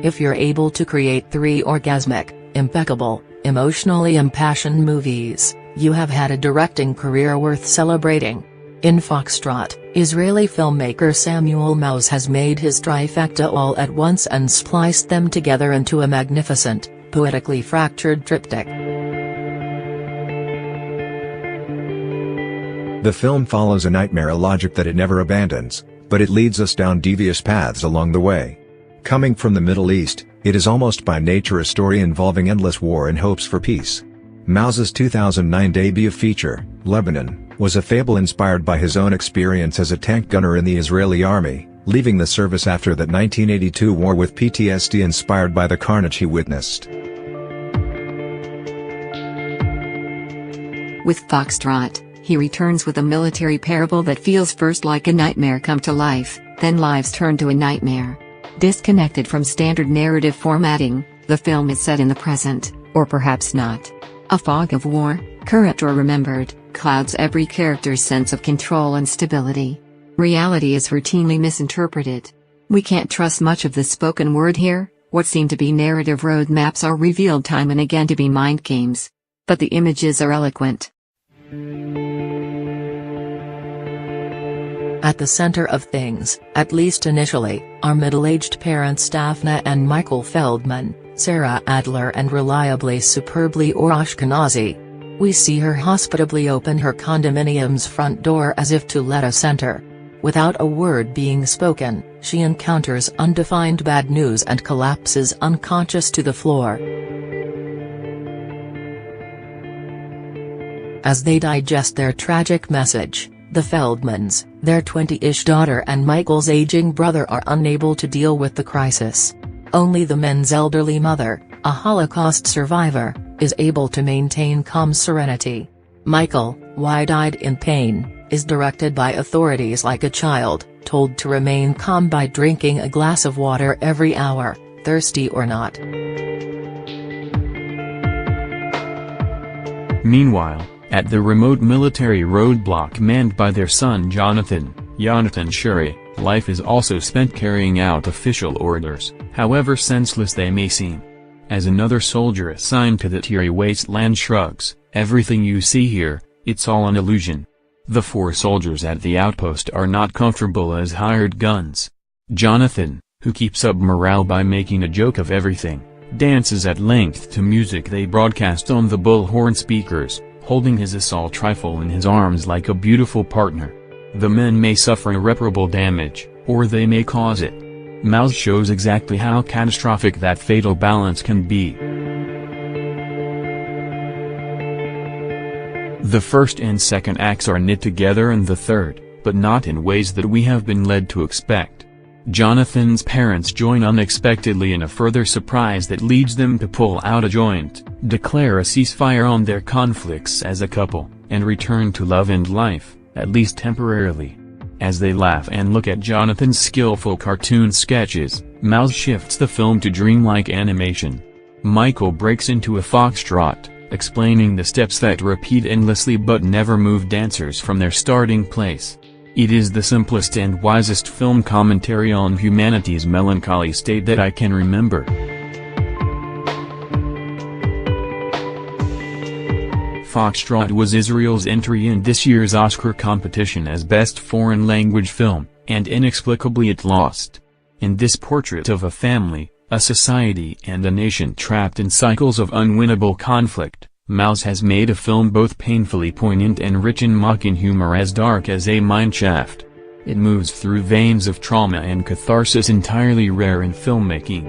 If you're able to create 3 orgasmic, impeccable, emotionally impassioned movies, you have had a directing career worth celebrating. In Foxtrot, Israeli filmmaker Samuel Maoz has made his trifecta all at once and spliced them together into a magnificent, poetically fractured triptych. The film follows a nightmare logic that it never abandons, but it leads us down devious paths along the way. Coming from the Middle East, it is almost by nature a story involving endless war and hopes for peace. Maoz's 2009 debut feature, Lebanon, was a fable inspired by his own experience as a tank gunner in the Israeli army, leaving the service after that 1982 war with PTSD inspired by the carnage he witnessed. With Foxtrot, he returns with a military parable that feels first like a nightmare come to life, then lives turn to a nightmare. Disconnected from standard narrative formatting, the film is set in the present, or perhaps not. A fog of war, current or remembered, clouds every character's sense of control and stability. Reality is routinely misinterpreted. We can't trust much of the spoken word here. What seem to be narrative roadmaps are revealed time and again to be mind games. But the images are eloquent. At the center of things, at least initially, are middle-aged parents Daphna and Michael Feldman, Sarah Adler and reliably superbly Or Ashkenazi. We see her hospitably open her condominium's front door as if to let us enter. Without a word being spoken, she encounters undefined bad news and collapses unconscious to the floor. As they digest their tragic message, the Feldmans, their 20-ish daughter and Michael's aging brother are unable to deal with the crisis. Only the men's elderly mother, a Holocaust survivor, is able to maintain calm serenity. Michael, wide-eyed in pain, is directed by authorities like a child, told to remain calm by drinking a glass of water every hour, thirsty or not. Meanwhile, at the remote military roadblock manned by their son Jonathan Shuri, life is also spent carrying out official orders, however senseless they may seem. As another soldier assigned to the teary wasteland shrugs, "Everything you see here, it's all an illusion." The 4 soldiers at the outpost are not comfortable as hired guns. Jonathan, who keeps up morale by making a joke of everything, dances at length to music they broadcast on the bullhorn speakers, holding his assault rifle in his arms like a beautiful partner. The men may suffer irreparable damage, or they may cause it. Maoz shows exactly how catastrophic that fatal balance can be. The first and second acts are knit together in the third, but not in ways that we have been led to expect. Jonathan's parents join unexpectedly in a further surprise that leads them to pull out a joint, declare a ceasefire on their conflicts as a couple, and return to love and life, at least temporarily. As they laugh and look at Jonathan's skillful cartoon sketches, Maoz shifts the film to dreamlike animation. Michael breaks into a foxtrot, explaining the steps that repeat endlessly but never move dancers from their starting place. It is the simplest and wisest film commentary on humanity's melancholy state that I can remember. Foxtrot was Israel's entry in this year's Oscar competition as Best Foreign Language Film, and inexplicably it lost. In this portrait of a family, a society and a nation trapped in cycles of unwinnable conflict, Maoz has made a film both painfully poignant and rich in mocking humor as dark as a mineshaft. It moves through veins of trauma and catharsis entirely rare in filmmaking.